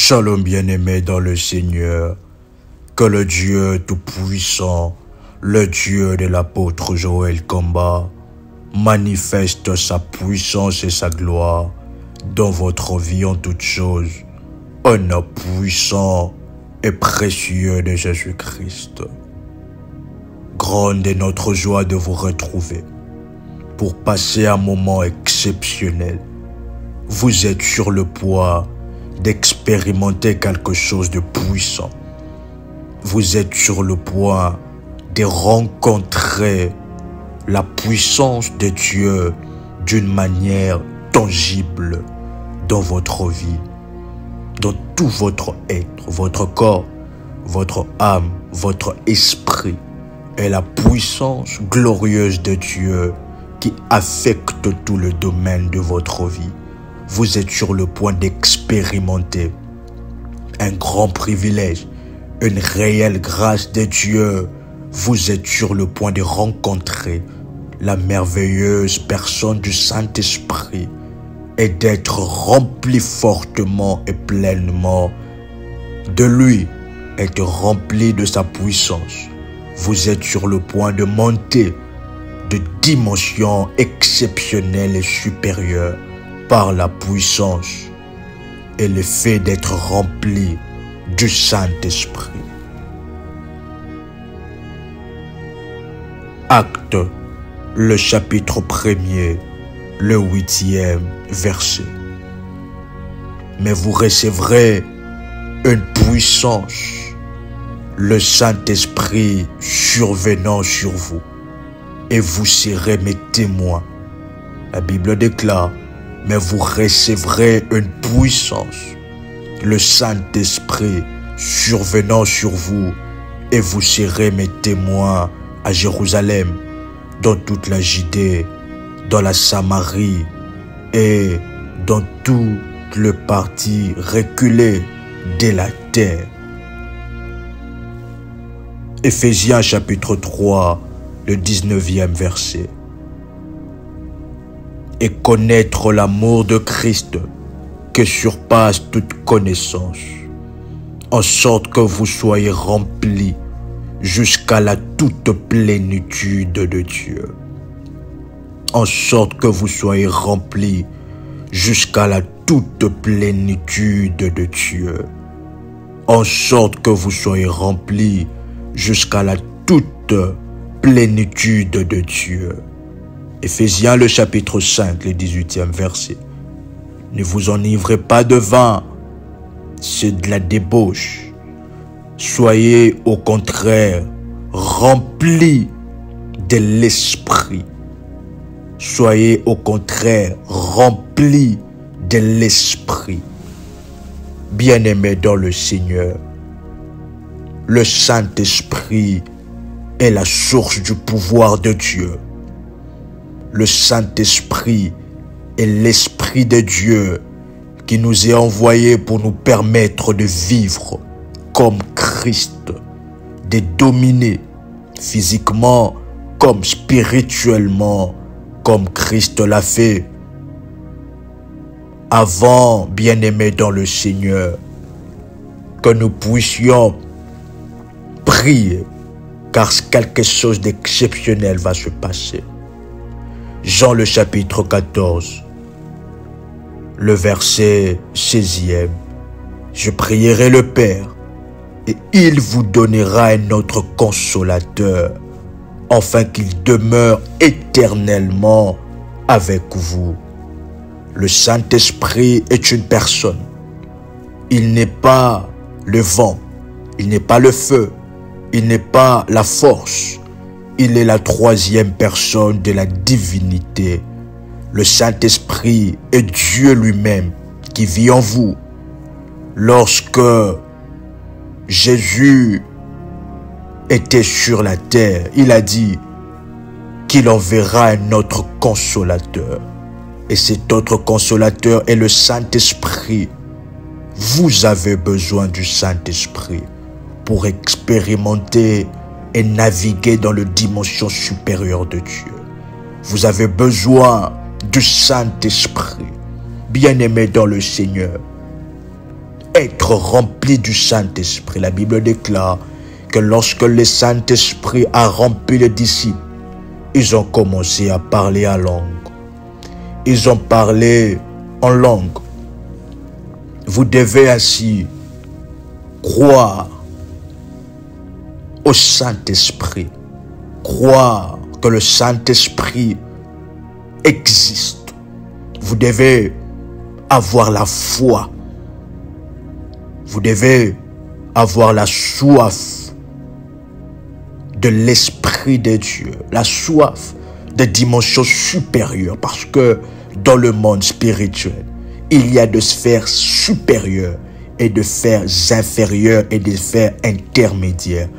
Shalom bien-aimés dans le Seigneur, que le Dieu Tout-Puissant, le Dieu de l'apôtre Joël Kamba, manifeste sa puissance et sa gloire dans votre vie en toutes choses, au nom puissant et précieux de Jésus-Christ. Grande est notre joie de vous retrouver pour passer un moment exceptionnel. Vous êtes sur le point d'expérimenter quelque chose de puissant. Vous êtes sur le point de rencontrer la puissance de Dieu d'une manière tangible dans votre vie, dans tout votre être, votre corps, votre âme, votre esprit, et la puissance glorieuse de Dieu qui affecte tout le domaine de votre vie. Vous êtes sur le point d'expérimenter un grand privilège, une réelle grâce de Dieu. Vous êtes sur le point de rencontrer la merveilleuse personne du Saint-Esprit et d'être rempli fortement et pleinement de lui, être rempli de sa puissance. Vous êtes sur le point de monter de dimensions exceptionnelles et supérieures par la puissance et le fait d'être rempli du Saint-Esprit. Actes, le chapitre 1er, le 8e verset. Mais vous recevrez une puissance, le Saint-Esprit survenant sur vous, et vous serez mes témoins. La Bible déclare: mais vous recevrez une puissance, le Saint-Esprit survenant sur vous, et vous serez mes témoins à Jérusalem, dans toute la Judée, dans la Samarie et dans toute le parti reculé de la terre. Éphésiens chapitre 3, le 19e verset. Et connaître l'amour de Christ qui surpasse toute connaissance, en sorte que vous soyez remplis jusqu'à la toute plénitude de Dieu. En sorte que vous soyez remplis jusqu'à la toute plénitude de Dieu. En sorte que vous soyez remplis jusqu'à la toute plénitude de Dieu. Éphésiens le chapitre 5, le 18e verset. Ne vous enivrez pas de vin, c'est de la débauche. Soyez au contraire remplis de l'esprit. Soyez au contraire remplis de l'esprit. Bien-aimés dans le Seigneur, le Saint-Esprit est la source du pouvoir de Dieu. Le Saint-Esprit est l'Esprit de Dieu qui nous est envoyé pour nous permettre de vivre comme Christ, de dominer physiquement comme spirituellement, comme Christ l'a fait. Avant, bien-aimés dans le Seigneur, que nous puissions prier, car quelque chose d'exceptionnel va se passer. Jean le chapitre 14, le verset 16e. Je prierai le Père, et il vous donnera un autre consolateur, afin qu'il demeure éternellement avec vous. Le Saint-Esprit est une personne. Il n'est pas le vent, il n'est pas le feu, il n'est pas la force. Il est la troisième personne de la divinité. Le Saint-Esprit est Dieu lui-même qui vit en vous. Lorsque Jésus était sur la terre, il a dit qu'il enverra un autre consolateur. Et cet autre consolateur est le Saint-Esprit. Vous avez besoin du Saint-Esprit pour expérimenter et naviguer dans les dimensions supérieures de Dieu. Vous avez besoin du Saint-Esprit. Bien-aimés dans le Seigneur, être rempli du Saint-Esprit. La Bible déclare que lorsque le Saint-Esprit a rempli les disciples, ils ont commencé à parler en langue. Ils ont parlé en langue. Vous devez ainsi croire au Saint-Esprit. Croire que le Saint-Esprit existe. Vous devez avoir la foi. Vous devez avoir la soif de l'Esprit de Dieu, la soif des dimensions supérieures, parce que dans le monde spirituel, il y a des sphères supérieures et des sphères inférieures et des sphères intermédiaires.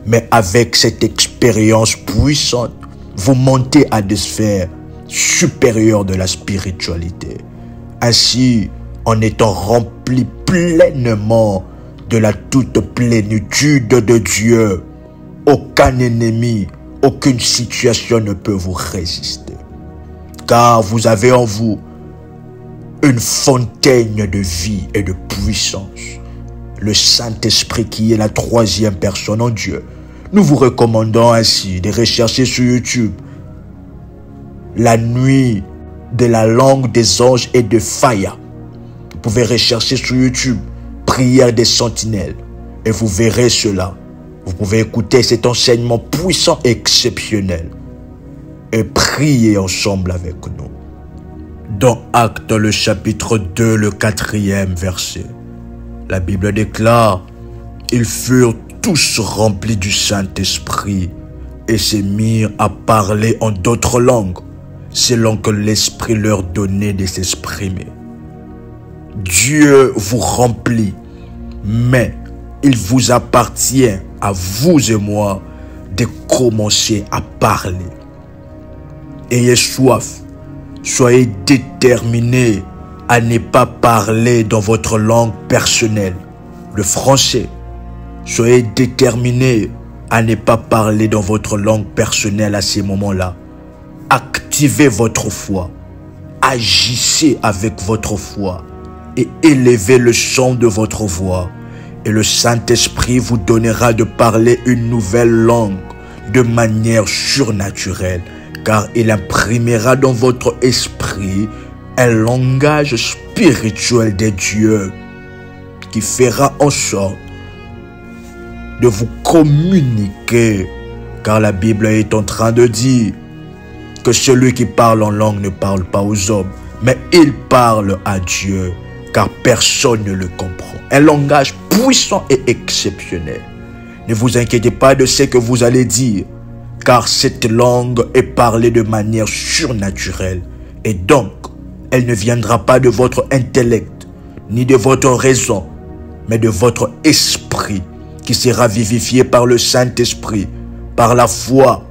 Mais avec cette expérience puissante, vous montez à des sphères supérieures de la spiritualité. Ainsi, en étant rempli pleinement de la toute plénitude de Dieu, aucun ennemi, aucune situation ne peut vous résister. Car vous avez en vous une fontaine de vie et de puissance. Le Saint-Esprit qui est la troisième personne en Dieu. Nous vous recommandons ainsi de rechercher sur YouTube la nuit de la langue des anges et de Faya. Vous pouvez rechercher sur YouTube prière des sentinelles et vous verrez cela. Vous pouvez écouter cet enseignement puissant et exceptionnel et prier ensemble avec nous. Dans Actes, le chapitre 2, le 4e verset, la Bible déclare: ils furent tous remplis du Saint-Esprit et se mirent à parler en d'autres langues, selon que l'Esprit leur donnait de s'exprimer. Dieu vous remplit, mais il vous appartient à vous et moi de commencer à parler. Ayez soif, soyez déterminés à ne pas parler dans votre langue personnelle, le français. Soyez déterminés à ne pas parler dans votre langue personnelle à ces moments-là. Activez votre foi, agissez avec votre foi et élevez le son de votre voix. Et le Saint-Esprit vous donnera de parler une nouvelle langue de manière surnaturelle, car il imprimera dans votre esprit un langage spirituel de Dieu qui fera en sorte de vous communiquer, car la Bible est en train de dire que celui qui parle en langue ne parle pas aux hommes, mais il parle à Dieu, car personne ne le comprend. Un langage puissant et exceptionnel. Ne vous inquiétez pas de ce que vous allez dire, car cette langue est parlée de manière surnaturelle. Et donc, elle ne viendra pas de votre intellect, ni de votre raison, mais de votre esprit, qui sera vivifié par le Saint-Esprit, par la foi.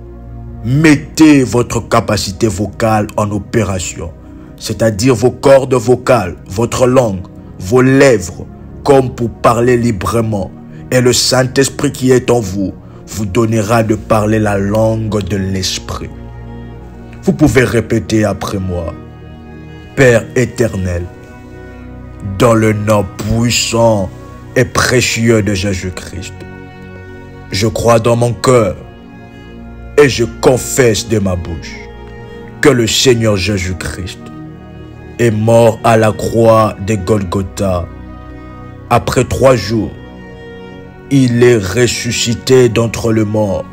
Mettez votre capacité vocale en opération, c'est-à-dire vos cordes vocales, votre langue, vos lèvres, comme pour parler librement. Et le Saint-Esprit qui est en vous vous donnera de parler la langue de l'Esprit. Vous pouvez répéter après moi: Père éternel, dans le nom puissant et précieux de Jésus-Christ, je crois dans mon cœur et je confesse de ma bouche que le Seigneur Jésus-Christ est mort à la croix de Golgotha. Après 3 jours, il est ressuscité d'entre les morts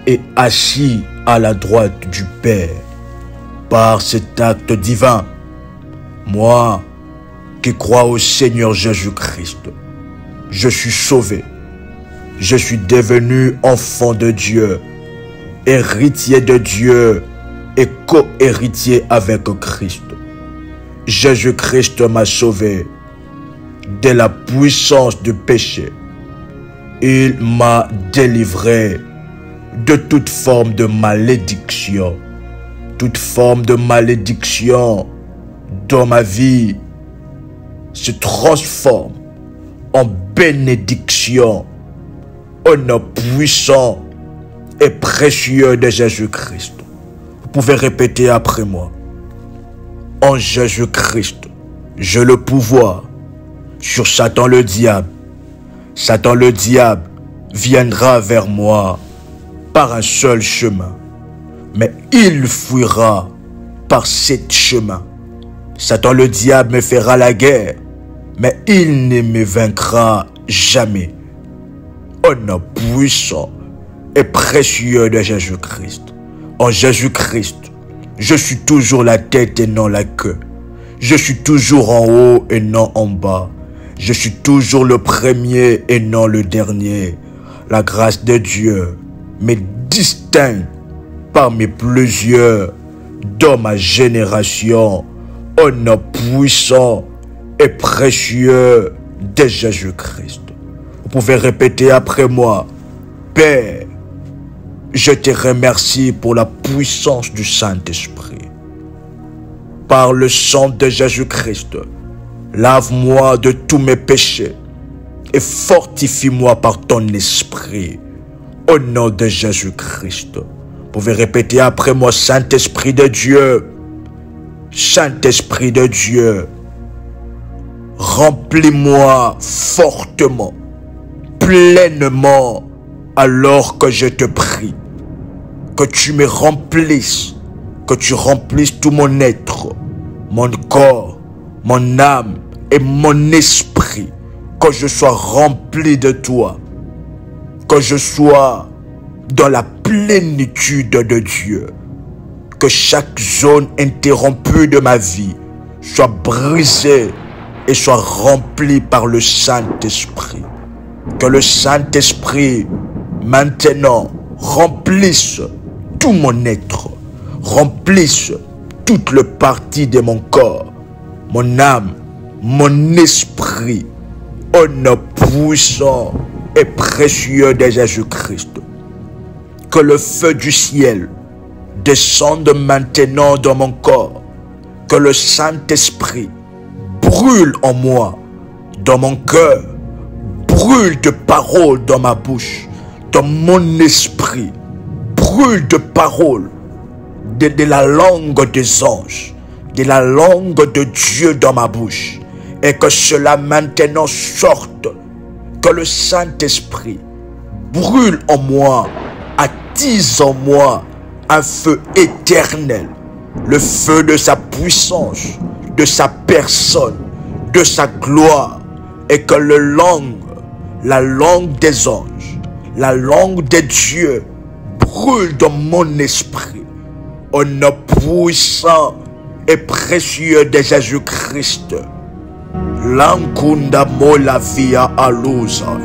et assis à la droite du Père. Par cet acte divin, moi qui crois au Seigneur Jésus-Christ, je suis sauvé. Je suis devenu enfant de Dieu, héritier de Dieu et co-héritier avec Christ. Jésus-Christ m'a sauvé de la puissance du péché. Il m'a délivré de toute forme de malédiction. Toute forme de malédiction dans ma vie se transforme en bénédiction au nom puissant et précieux de Jésus-Christ. Vous pouvez répéter après moi: en Jésus-Christ, j'ai le pouvoir sur Satan le diable. Satan le diable viendra vers moi par un seul chemin, mais il fuira par 7 chemins. Satan le diable me fera la guerre, mais il ne me vaincra jamais. Au nom puissant et précieux de Jésus-Christ. En Jésus-Christ, je suis toujours la tête et non la queue. Je suis toujours en haut et non en bas. Je suis toujours le premier et non le dernier. La grâce de Dieu me distingue parmi plusieurs dans ma génération. Au nom puissant et précieux de Jésus-Christ. Vous pouvez répéter après moi. Père, je te remercie pour la puissance du Saint-Esprit. Par le sang de Jésus-Christ, lave-moi de tous mes péchés et fortifie-moi par ton esprit. Au nom de Jésus-Christ. Vous pouvez répéter après moi, Saint-Esprit de Dieu, Saint-Esprit de Dieu, remplis-moi fortement, pleinement, alors que je te prie, que tu me remplisses, que tu remplisses tout mon être, mon corps, mon âme et mon esprit, que je sois rempli de toi, que je sois dans la plénitude de Dieu, que chaque zone interrompue de ma vie soit brisée et soit remplie par le Saint-Esprit. Que le Saint-Esprit maintenant remplisse tout mon être, remplisse toute le partie de mon corps, mon âme, mon esprit, au nom puissant et précieux de Jésus-Christ. Que le feu du ciel descende maintenant dans mon corps, que le Saint-Esprit brûle en moi, dans mon cœur, brûle de paroles dans ma bouche, dans mon esprit, brûle de paroles, de la langue des anges, de la langue de Dieu dans ma bouche, et que cela maintenant sorte, que le Saint-Esprit brûle en moi, attise en moi un feu éternel, le feu de sa puissance, de sa personne, de sa gloire, et que la langue des anges, la langue de Dieu brûle dans mon esprit, au nom puissant et précieux de Jésus-Christ. Lankunda mola via alusa,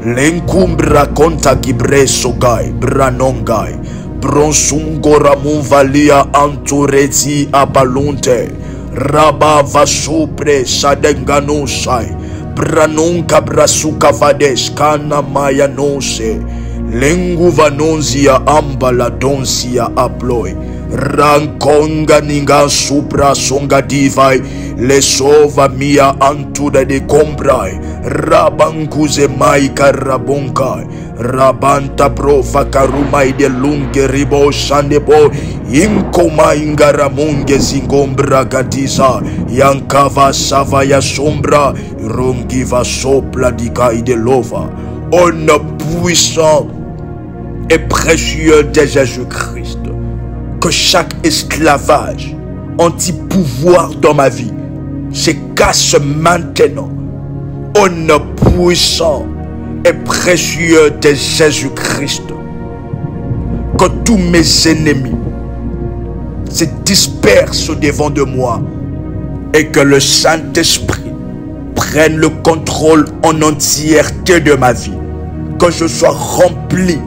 lenkumbra konta gibre sogai, branongai, bronsungora munvalia anturezi abalunte, raba vasupre sadenganusai, branunka brasuka vades kana maya nose, lengu vanonzia ambala donsia aploi, rankonga ninga supra songa divai, le sova mia antuda de comprai, rabankuze mai karabonkai, rabanta profa karumai de lunge ribo sandebo, inkoma ingaramunge zingombra gatiza, yankava sava ya sombra, rongiva sopla dikai de lova, au nom puissant et précieux de Jésus-Christ. Que chaque esclavage, anti-pouvoir dans ma vie, se casse maintenant. Au nom puissant et précieux de Jésus-Christ. Que tous mes ennemis se dispersent devant de moi et que le Saint-Esprit prenne le contrôle en entièreté de ma vie. Que je sois rempli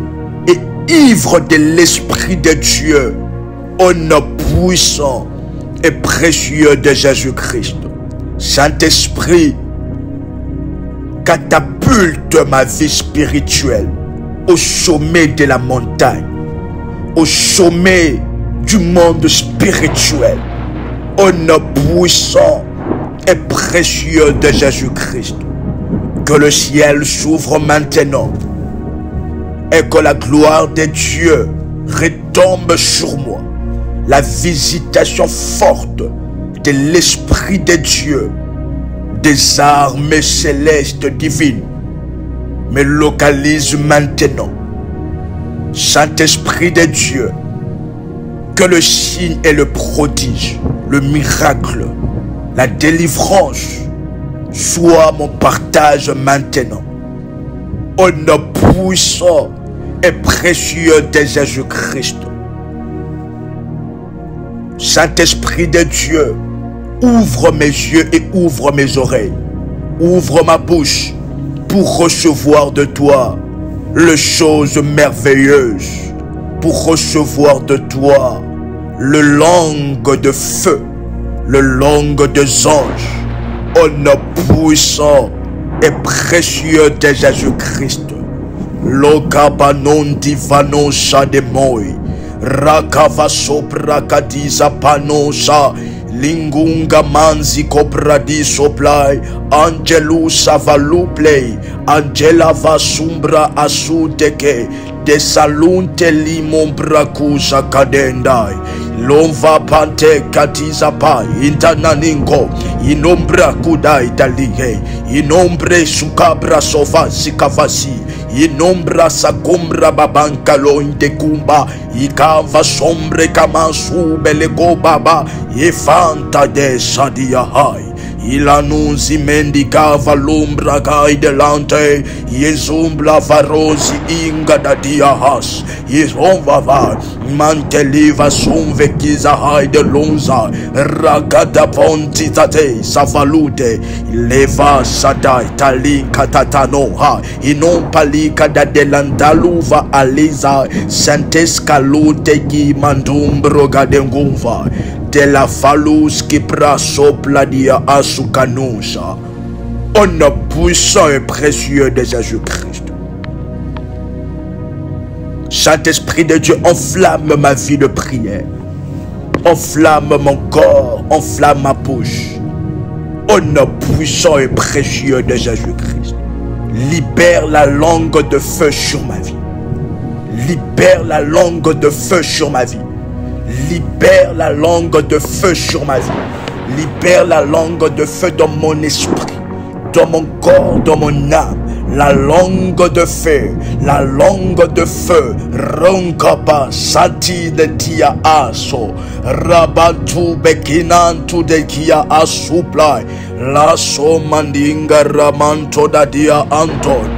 et ivre de l'Esprit de Dieu. Au nom puissant et précieux de Jésus-Christ. Saint-Esprit, catapulte ma vie spirituelle au sommet de la montagne, au sommet du monde spirituel. Au nom puissant et précieux de Jésus-Christ. Que le ciel s'ouvre maintenant et que la gloire de Dieu retombe sur moi. La visitation forte de l'Esprit de Dieu des armées célestes divines me localisent maintenant. Saint-Esprit de Dieu, que le signe et le prodige, le miracle, la délivrance soient mon partage maintenant. Au nom puissant et précieux de Jésus-Christ. Saint-Esprit de Dieu, ouvre mes yeux et ouvre mes oreilles. Ouvre ma bouche pour recevoir de toi les choses merveilleuses. Pour recevoir de toi le langue de feu, le langue des anges. Au nom puissant et précieux de Jésus-Christ. Lokabanon divanon shademoi. Rakava sopra kadiza panosha. Lingunga manzi kobradi soplai. Angelus avaluplei. Angela vasumbra asuteke. De salunte limon brakusa kadendai. Lomva pante katiza pai. Intananingo. Inombra kudai dalige. Inombre sukabra sovasi kavasi. Inombra sakumbra babanka loinde kumba. Ikava sombre kamansu belego baba. Ifanta de sadia hai. Ilanuzi mendicava l'ombra gai delante. Yezumbla varosi inga da diahas. Yezonvava manteliva sumve kiza hai de lonza. Ragada ponti tate savalute. Leva sadai talinka tatanoha. Inon palika da delandaluva aliza. Santescalute ki mandumbro gadengumva. De la falus qui prasopla dia asukanusha. Au nom puissant et précieux de Jésus-Christ. Saint-Esprit de Dieu, enflamme ma vie de prière. Enflamme mon corps, enflamme ma bouche. Au nom puissant et précieux de Jésus-Christ. Libère la langue de feu sur ma vie. Libère la langue de feu sur ma vie. Libère la langue de feu sur ma vie. Libère la langue de feu dans mon esprit, dans mon corps, dans mon âme. La langue de feu, la langue de feu. Ronkapa sati de tia aso. Rabatu bekinantu de kia asuplai. La somandinga ramanto da dia anton.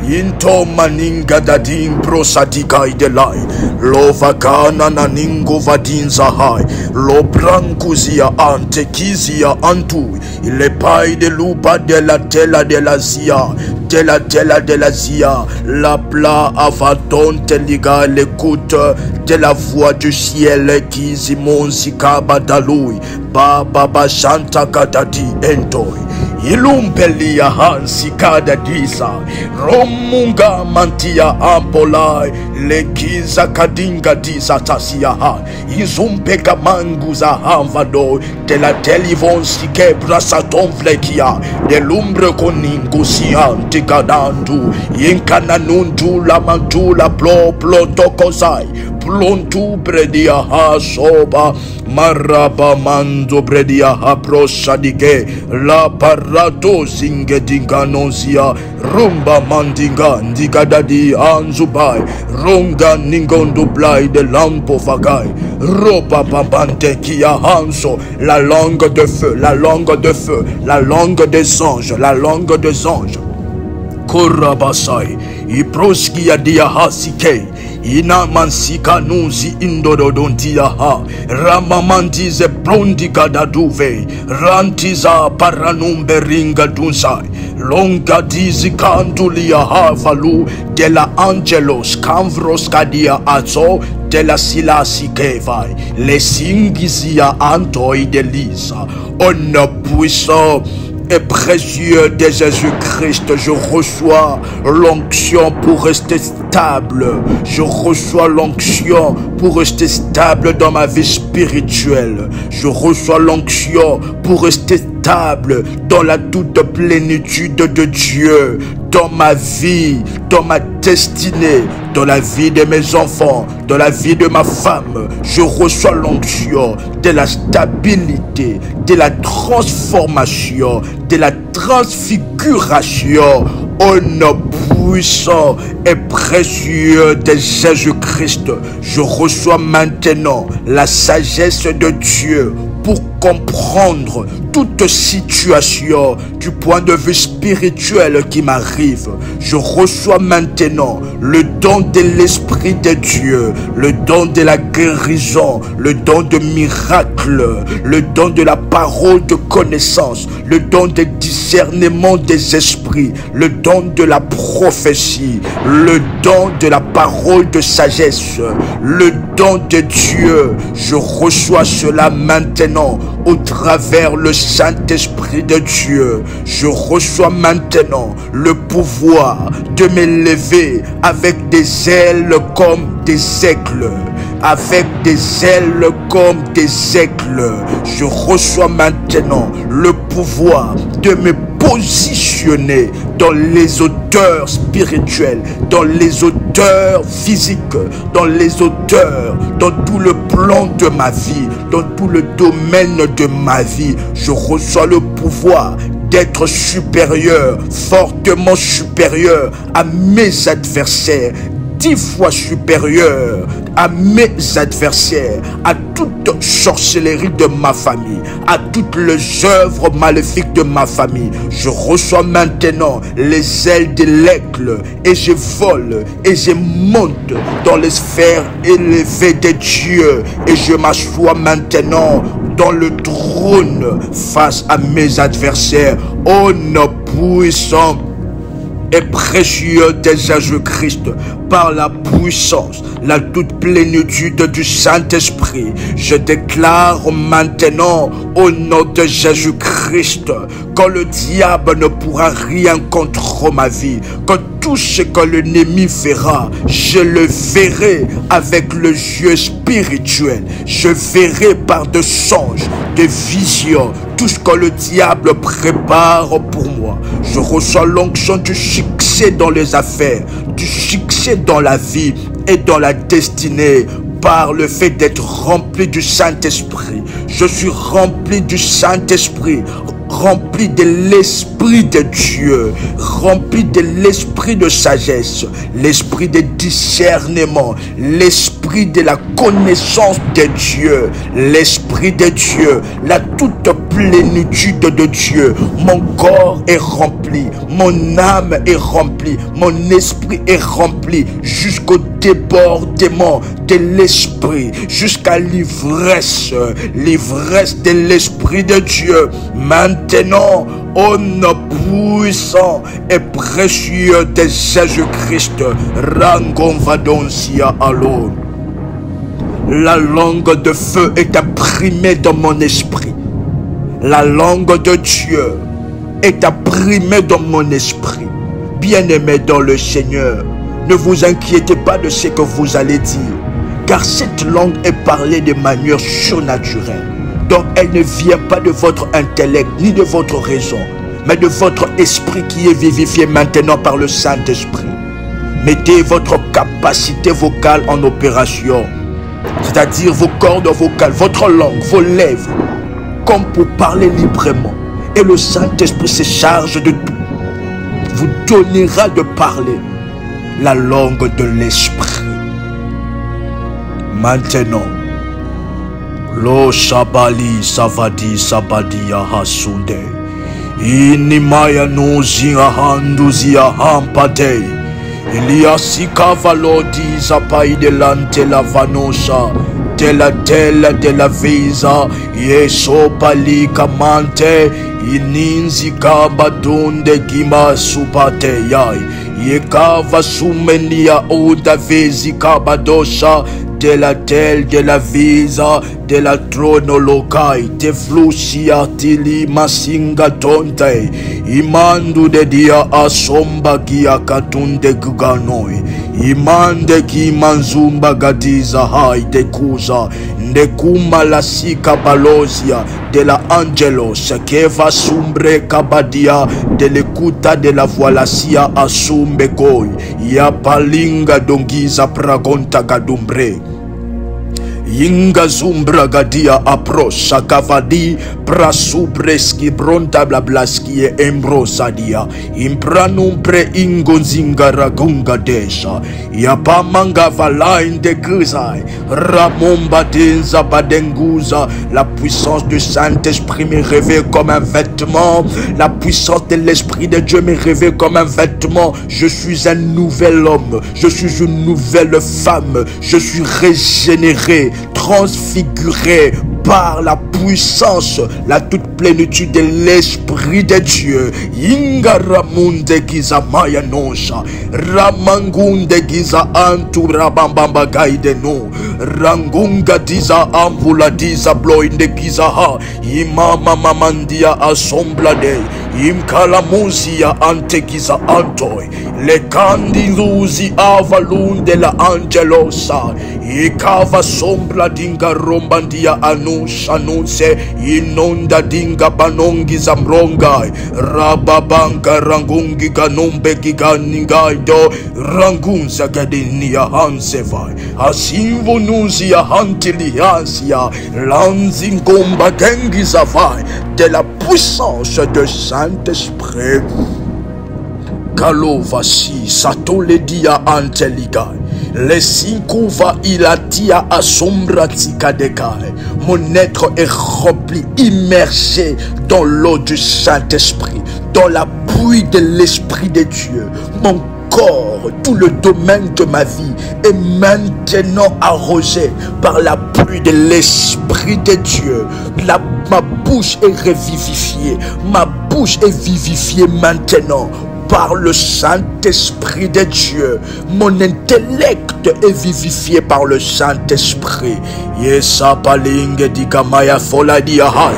Into maninga dadin prosatika idelai. Lo vakana naningo vadin zahai. Lo brankuzia ante kizia antu. Il est paille de lupa de la tela de la zia. De la tela de la zia. La pla avaton teliga l'écoute de la voix du ciel qui zimon zikaba dalui. Baba shanta katati entoi. Ilumpelia hansi kada disa. Romunga mantia ampolai. Lekiza kadinga disa tasiaha. Izumpeka manguza hanvado. De la telivon si kebra saton flekia. De lumbre koningu si antikadandu. Inkananundu la mantula plo tokozai. Plontu predia ha soba. Maraba mando predia ha prosadike. La parato zinge dinganozia. Rumba mandinga ndigadadi anzubai. Ronga ningondo blai de lampo vagai. Roba babante kia hanso. La langue de feu, la langue de feu, la langue des anges, la langue des anges. Korabasai, iproskia dia hasike. Ina mansika nuzi indododontia ha. Ramamandize blondika daduve. Rantiza paranumbe ringa dunsai. Longa dizi kantulia ha valu. De la angelos camvros kadia azo. De la silasi kevai. Les singizia antoi de lisa. On a puissant et précieux de Jésus-Christ, je reçois l'onction pour rester stable. Je reçois l'onction pour rester stable dans ma vie spirituelle. Je reçois l'onction pour rester stable dans la toute plénitude de Dieu. Dans ma vie, dans ma destinée, dans la vie de mes enfants, dans la vie de ma femme. Je reçois l'onction de la stabilité, de la transformation, de la transfiguration. Au nom puissant et précieux de Jésus-Christ, je reçois maintenant la sagesse de Dieu pour comprendre toute situation du point de vue spirituel qui m'arrive. Je reçois maintenant le don de l'Esprit de Dieu, le don de la guérison, le don de miracle, le don de la parole de connaissance, le don de discernement des esprits, le don de la prophétie, le don de la parole de sagesse, le don de Dieu. Je reçois cela maintenant au travers le Saint-Esprit de Dieu. Je reçois maintenant le pouvoir de m'élever avec des ailes comme des aigles. Avec des ailes comme des aigles. Je reçois maintenant le pouvoir de me positionner dans les hauteurs spirituelles, dans les hauteurs physiques, dans les hauteurs, dans tout le plan de ma vie, dans tout le domaine de ma vie. Je reçois le pouvoir d'être supérieur, fortement supérieur à mes adversaires, 10 fois supérieur à mes adversaires, à toute sorcellerie de ma famille, à toutes les œuvres maléfiques de ma famille. Je reçois maintenant les ailes de l'aigle et je vole et je monte dans les sphères élevées de Dieu et je m'assois maintenant dans le trône face à mes adversaires. Ô nom puissant et précieux de Jésus-Christ, par la puissance, la toute plénitude du Saint-Esprit, je déclare maintenant au nom de Jésus-Christ que le diable ne pourra rien contre ma vie, que tout ce que l'ennemi fera, je le verrai avec le yeux spirituel, je verrai par des songes, des visions, tout ce que le diable prépare pour moi. Je reçois l'onction du succès dans les affaires, du succès dans la vie et dans la destinée par le fait d'être rempli du Saint-Esprit. Je suis rempli du Saint-Esprit, rempli de l'Esprit de Dieu, rempli de l'Esprit de sagesse, l'Esprit de discernement, l'Esprit de la connaissance de Dieu, l'Esprit de Dieu, la toute plénitude de Dieu. Mon corps est rempli, mon âme est remplie, mon esprit est rempli jusqu'au débordement de l'Esprit, jusqu'à l'ivresse, l'ivresse de l'Esprit de Dieu. Maintenant, au nom puissant et précieux de Jésus-Christ, Rangonvadonsia alors. La langue de feu est imprimée dans mon esprit. La langue de Dieu est imprimée dans mon esprit. Bien-aimés dans le Seigneur, ne vous inquiétez pas de ce que vous allez dire, car cette langue est parlée de manière surnaturelle. Donc elle ne vient pas de votre intellect ni de votre raison, mais de votre esprit qui est vivifié maintenant par le Saint-Esprit. Mettez votre capacité vocale en opération, c'est-à-dire vos cordes vocales, votre langue, vos lèvres, comme pour parler librement. Et le Saint-Esprit se charge de tout. Vous donnera de parler la langue de l'Esprit. Maintenant, Lo Shabali Savadi Sabadia Hasunde Inimaya Nuzia Handuzia Hampate Iliasika Valodi Zapai delante la Vanosha de la Visa Yeso Pali Kamante Ininzi Kabadunde Gima Supate Yai Yekava Sumenia Oda Vezi Kabadosha de la telle de la visa de la tronolokai te flusia tili masinga tonte imandu de dia asomba kia katunde guganoi imande ki manzumba gadiza hai te kuza Ndekuma la sika balozia de la angelos que va sumbre kabadia de l'écoute de la voilacia asumbe goy ya palinga dongiza pragonta gadumbre. Yinga zumbra gadia aprocha kavadi prasubreski bronta blablaski e embrosadia impranum pre ingonzinga ragunga desha yapamanga valain de grisai ramomba denza badenguza. La puissance du Saint-Esprit me révèle comme un vêtement, la puissance de l'Esprit de Dieu me révèle comme un vêtement. Je suis un nouvel homme, je suis une nouvelle femme, je suis régénéré, transfiguré par la puissance, la toute plénitude de l'Esprit de Dieu. Inga ramunde giza maya nosha, ramangunde giza antu rabambamba gaide no, rangunga diza ambula diza bloinde giza ha, imama mamandia asomblade, imkala muzia ante giza antoi, le candiluzi avalunde la angelosa, ikava sombla dinga rombandia anunse inonda dinga banongi zamrongai rababanka rangungi ganombe giganingaido rangunza gadinia hansevai asimvo nuzi ya hantiliasia lanzingomba gengi zavai de la puissance de Saint-Esprit. Kalovasi satoledia anteligai les cinquova ilatia asombra tikadekai. Mon être est rempli, immergé dans l'eau du Saint-Esprit, dans la pluie de l'Esprit de Dieu. Mon corps, tout le domaine de ma vie est maintenant arrosé par la pluie de l'Esprit de Dieu. Ma bouche est revivifiée, ma bouche est vivifiée maintenant par le Saint-Esprit de Dieu. Mon intellect est vivifié par le Saint-Esprit. Yesa palinge di kamaya fola di ahai.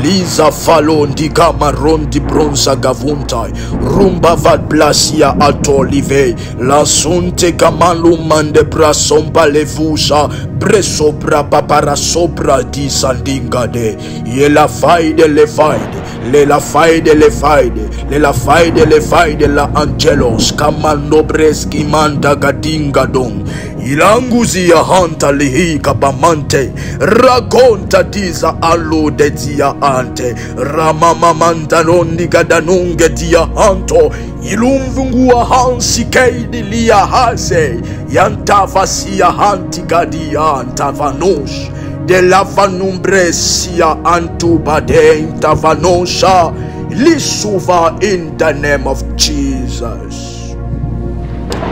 Lisa falon di kamaron di bronza gavuntai. Rumba vat blasia atolive. La sunte kamalu mande brason palevusa. Breso bra papara sopra di sandingade. Ye la faide le faide. Le la faide le faide. Le la faide le faide la angelos. Kamando breski manda gadinga don. Ilanguzi ya hanta lihi kabamante. Raconta diza alu de dia ante. Ramama mandanondi gadanunge dia hanto. Ilumvungua hansi keidi liya hase. Yantavasia hanti gadia antavanush. De la vanumbresia antubade intavanosha. Lisuva in the name of Jesus.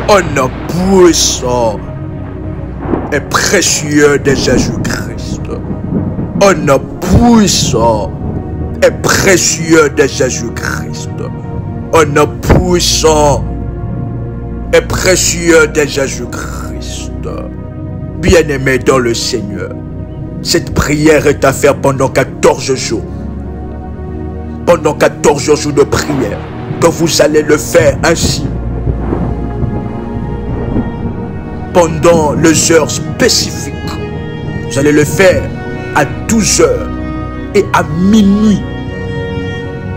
On puissant et précieux de Jésus-Christ. Au nom puissant et précieux de Jésus-Christ. Au nom puissant et précieux de Jésus-Christ. Bien-aimé dans le Seigneur, cette prière est à faire pendant 14 jours. Pendant 14 jours de prière, que vous allez le faire ainsi. Pendant les heures spécifiques. Vous allez le faire à 12 heures et à minuit.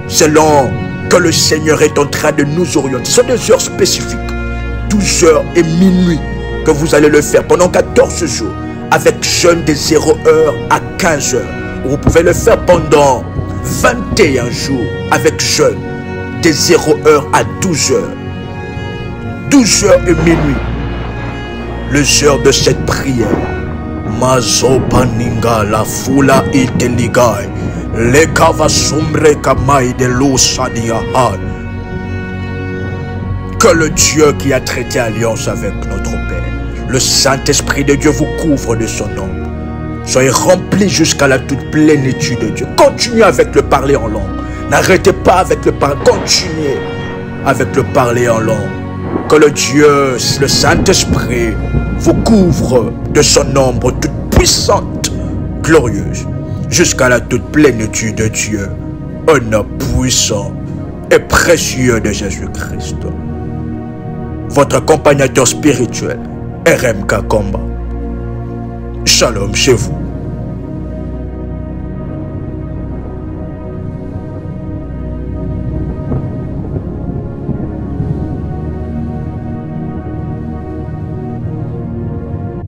Selon que le Seigneur est en train de nous orienter. Ce sont des heures spécifiques. 12 heures et minuit que vous allez le faire pendant 14 jours. Avec jeûne de 0 heure à 15 heures. Vous pouvez le faire pendant 21 jours avec jeûne de 0 heure à 12 heures. 12 heures et minuit. Les heures de cette prière. Mazopaninga la fula iteligai. Le kava sombre kamai de l'osadiahai. Que le Dieu qui a traité alliance avec notre Père, le Saint-Esprit de Dieu vous couvre de son nom. Soyez remplis jusqu'à la toute plénitude de Dieu. Continuez avec le parler en langue. N'arrêtez pas avec le parler. Continuez avec le parler en langue. Que le Dieu, le Saint-Esprit, vous couvre de son ombre toute puissante, glorieuse, jusqu'à la toute plénitude de Dieu, au nom puissant et précieux de Jésus-Christ. Votre accompagnateur spirituel, RMK Komba. Shalom chez vous.